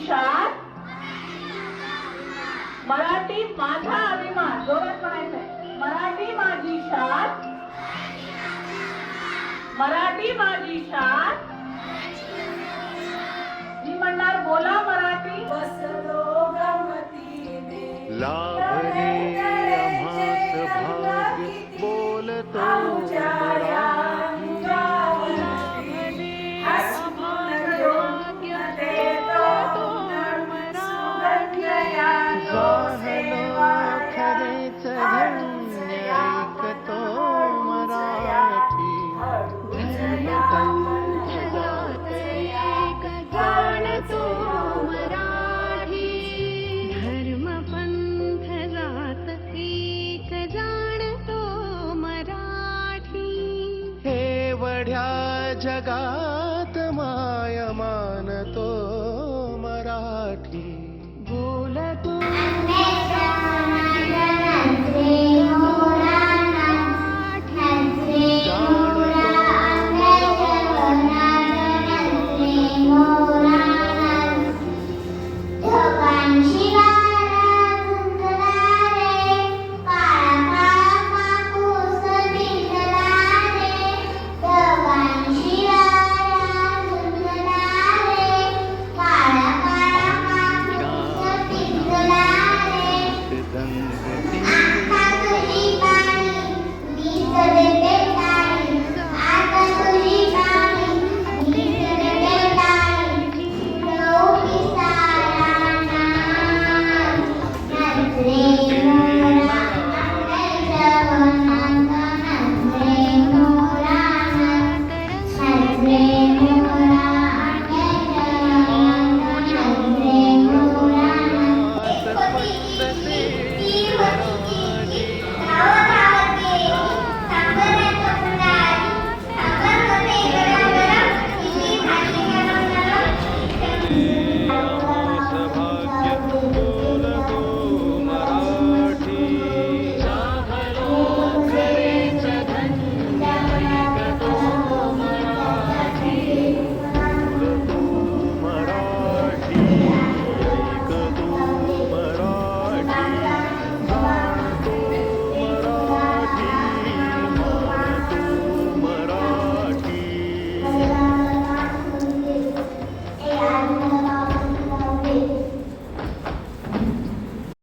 शान, मराठी माझा अभिमान. जोरात म्हणायचंय, मराठी माझी शान, मराठी माझी शान. मी म्हणणार बोला मराठी. बसलो गमतीने लाभले आम्हास भाग्य बोलतो मराठी. झालं खरेच धन्य ऐकतो मराठी. धर्मपंथ जात एक जाणतो मराठी. धर्मपंथ जात एक जाणतो मराठी. एवढ्या जगा